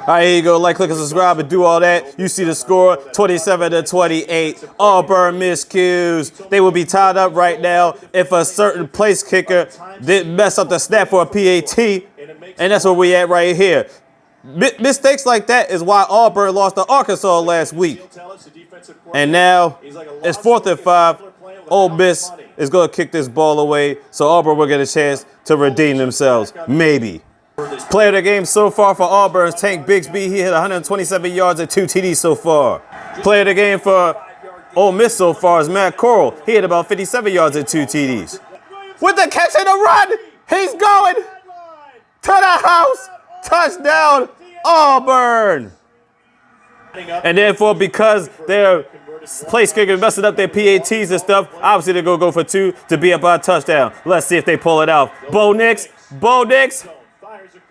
All right, here you go. Like, click, and subscribe, and do all that. You see the score, 27-28. Auburn miscues. They will be tied up right now if a certain place kicker didn't mess up the snap for a PAT, and that's where we at right here. Mistakes like that is why Auburn lost to Arkansas last week. And now it's 4th and 5. Ole Miss is going to kick this ball away, so Auburn will get a chance to redeem themselves. Maybe. Player of the game so far for Auburn is Tank Bigsby. He hit 127 yards and 2 TDs so far. Player of the game for Ole Miss so far is Matt Corral. He hit about 57 yards and 2 TDs. With the catch and the run, he's going to the house. Touchdown, Auburn. And therefore, because their place kicker messing up their PATs and stuff, obviously they're going to go for 2 to be up by a touchdown. Let's see if they pull it out. Bo Nix,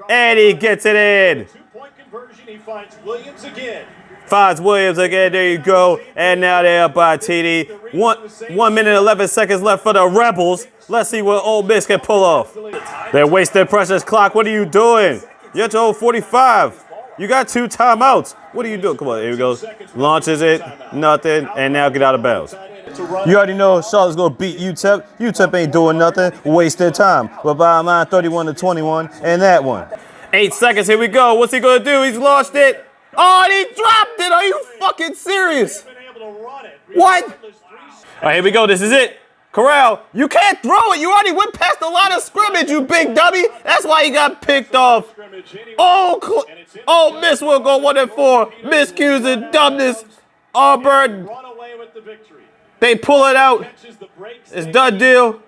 and he gets it in. 2-point conversion, he finds Williams again. Finds Williams again, there you go. And now they're up by TD. 1 minute, 11 seconds left for the Rebels. Let's see what Ole Miss can pull off. They're wasting precious clock. What are you doing? You're at your old 45. You got 2 timeouts. What are you doing? Come on, here we go. Launches it, nothing, and now get out of bounds. You already know Charlotte's going to beat UTEP. UTEP ain't doing nothing, wasting time. But bottom line, 31-21, and that one. 8 seconds, here we go. What's he going to do? He's launched it. Oh, and he dropped it. Are you fucking serious? What? All right, here we go. This is it. Corral, you can't throw it. You already went past the line of scrimmage, you big dummy. That's why he got picked off. Oh, Miss will go 1 and 4. Miscues and dumbness. Auburn. They pull it out. It's done deal.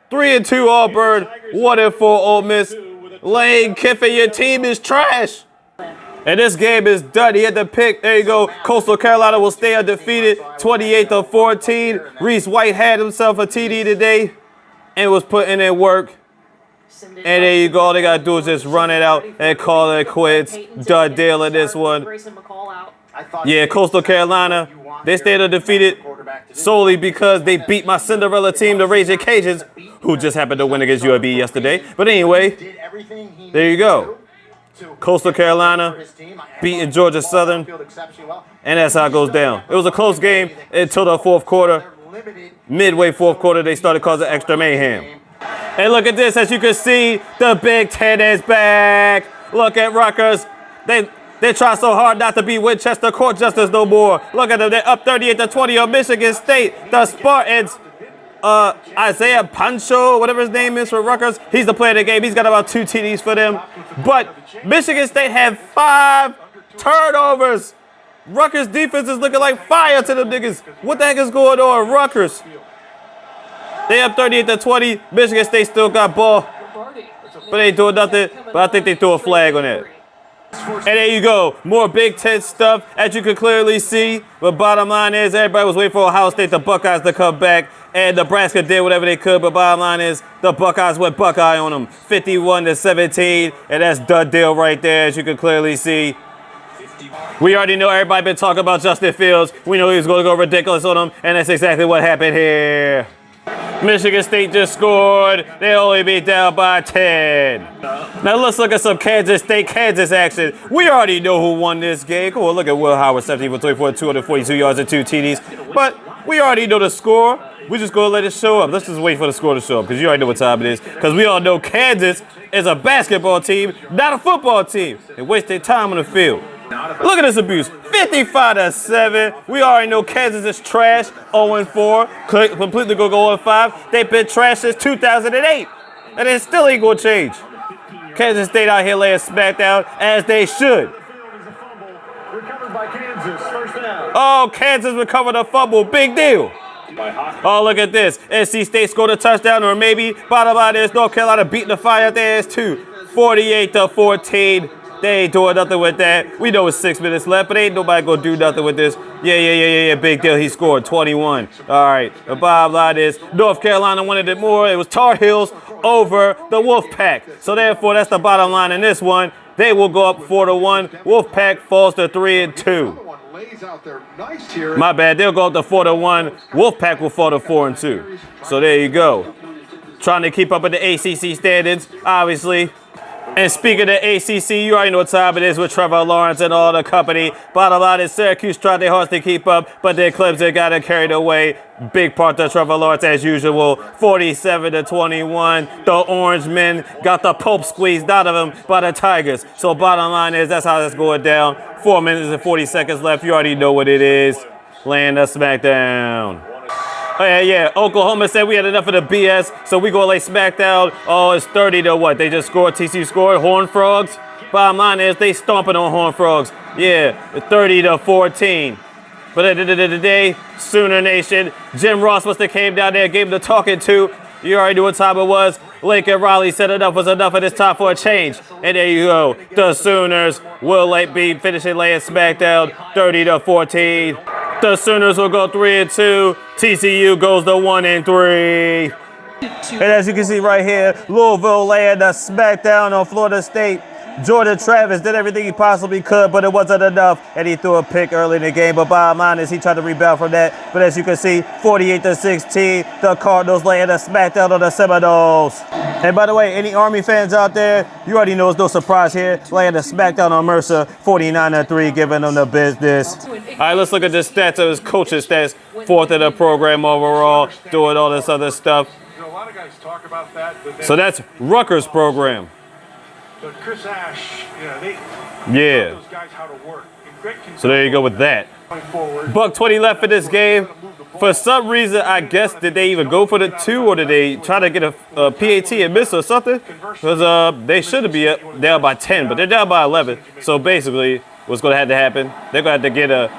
3 and 2 Auburn. 1 and 4 Ole Miss. Lane Kiffin, your team is trash. And this game is done. He had the pick. There you go. Coastal Carolina will stay undefeated. 28-14. Reese White had himself a TD today and was putting in work. And there you go. All they got to do is just run it out and call it quits. Done deal in this one. Yeah, Coastal Carolina, they stayed undefeated solely because they beat my Cinderella team, the Raging Cajuns, who just happened to win against UAB yesterday. But anyway, there you go. Coastal Carolina beating Georgia Southern, and that's how it goes down. It was a close game until the 4th quarter. Midway 4th quarter, they started causing extra mayhem. And look at this, as you can see, the Big Ten is back. Look at Rutgers. They try so hard not to be Winchester Court Justice no more. Look at them, they're up 38-20 on Michigan State. The Spartans. Isaiah Pancho, whatever his name is for Rutgers, he's the player of the game. He's got about 2 TDs for them. But Michigan State had 5 turnovers. Rutgers defense is looking like fire to them niggas. What the heck is going on, Rutgers? They up 38-20. Michigan State still got ball, but they ain't doing nothing. But I think they threw a flag on that. And there you go. More Big Ten stuff, as you can clearly see. But bottom line is, everybody was waiting for Ohio State, the Buckeyes, to come back. And Nebraska did whatever they could. But bottom line is, the Buckeyes went Buckeye on them. 51-17. And that's done deal right there, as you can clearly see. We already know everybody been talking about Justin Fields. We know he was going to go ridiculous on them. And that's exactly what happened here. Michigan State just scored. They only beat down by 10. Now let's look at some Kansas State-Kansas action. We already know who won this game. Come on, look at Will Howard, 17 for 24, 242 yards and 2 TDs. But we already know the score. We're just going to let it show up. Let's just wait for the score to show up because you already know what time it is. Because we all know Kansas is a basketball team, not a football team. They waste their time on the field. Look at this abuse. 55-7. We already know Kansas is trash. 0-4. Completely going to go 0-5. They've been trash since 2008. And it still ain't going to change. Kansas State out here laying smackdown as they should. Oh, Kansas recovered a fumble. Big deal. Oh, look at this. NC State scored a touchdown, or maybe bottom line is North Carolina beating the fire out there too. 48-14. They ain't doing nothing with that. We know it's 6 minutes left, but ain't nobody gonna do nothing with this. Yeah. Big deal. He scored 21. All right. The bottom line is North Carolina wanted it more. It was Tar Heels over the Wolfpack. So therefore, that's the bottom line in this one. They will go up 4-1. Wolfpack falls to 3-2. My bad. They'll go up to 4-1. Wolfpack will fall to 4-2. So there you go. Trying to keep up with the ACC standards, obviously. And speaking of the ACC, you already know what time it is with Trevor Lawrence and all the company. Bottom line is Syracuse tried their hardest to keep up, but then Clemson got it carried away. Big part to Trevor Lawrence as usual, 47-21. The Orange men got the pulp squeezed out of them by the Tigers. So bottom line is that's how that's going down. 4 minutes and 40 seconds left. You already know what it is. Laying the smackdown. Oh, yeah. Oklahoma said we had enough of the BS, so we gonna lay smackdown. Oh, it's 30 to what? They just scored. TCU scored. Horned Frogs. Bottom line is they stomping on Horned Frogs. Yeah, 30-14. But at the end of the day, Sooner Nation, Jim Ross must have came down there, gave him the talking to. You already knew what time it was. Lincoln Riley said enough was enough, and it's time for a change. And there you go. The Sooners will be finishing laying smackdown 30-14. The Sooners will go 3-2. TCU goes to 1-3. And as you can see right here, Louisville laying the smackdown on Florida State. Jordan Travis did everything he possibly could, but it wasn't enough, and he threw a pick early in the game. But bottom line is he tried to rebound from that. But as you can see, 48-16, the Cardinals laying a smackdown on the Seminoles. And by the way, any Army fans out there, you already know it's no surprise here, laying a smackdown on Mercer, 49-3, giving them the business. All right, let's look at the stats of his coach's stats. 4th in the program overall, doing all this other stuff. You know, a lot of guys talk about that. But So that's Rutgers' program. But Chris Ash, you know, they Yeah. taught those guys how to work. And Greg can So there you go with that. going forward. Buck 20 left in this game. For some reason, I guess, did they even go for the 2 or did they try to get a PAT and miss or something? Because they should be down by 10, but they're down by 11. So basically, what's going to have to happen, they're going to have to get a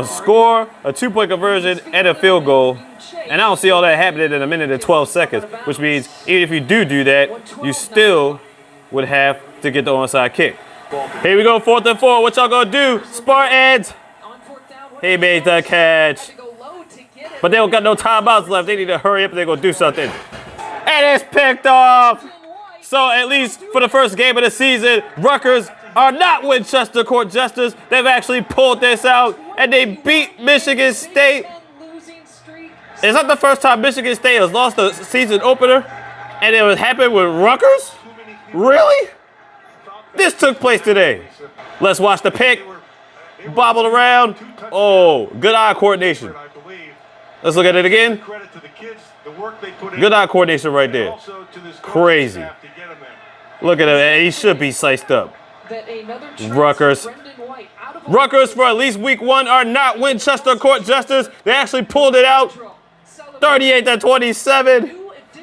score, a 2-point conversion, and a field goal. And I don't see all that happening in a minute and 12 seconds, which means even if you do that, you still would have to get the onside kick. Here we go, 4th and 4. What y'all gonna do? Spartans. He made the catch. But they don't got no timeouts left. They need to hurry up and they're gonna do something. And it's picked off. So at least for the first game of the season, Rutgers are not Winchester Court Jesters. They've actually pulled this out and they beat Michigan State. Is that the first time Michigan State has lost a season opener? And it was happening with Rutgers? Really? This took place today. Let's watch the pick. Bobbled around. Oh, good eye coordination. Let's look at it again. Good eye coordination right there. Crazy. Look at him. He should be sliced up. Rutgers. Rutgers for at least week 1 are not Winchester Court Jesters. They actually pulled it out. 38-27.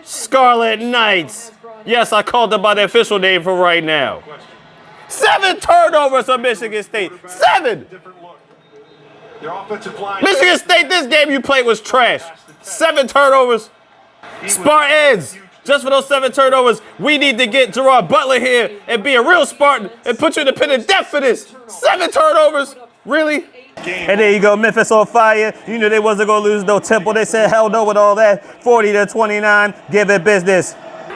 Scarlet Knights. Yes, I called them by the official name for right now. 7 turnovers on Michigan State. 7! Michigan State, this game you played was trash. 7 turnovers. Spartans, just for those 7 turnovers, we need to get Gerard Butler here and be a real Spartan and put you in the pit of death for this. 7 turnovers? Really? And there you go, Memphis on fire. You knew they wasn't going to lose no tempo. They said hell no with all that. 40-29, give it business.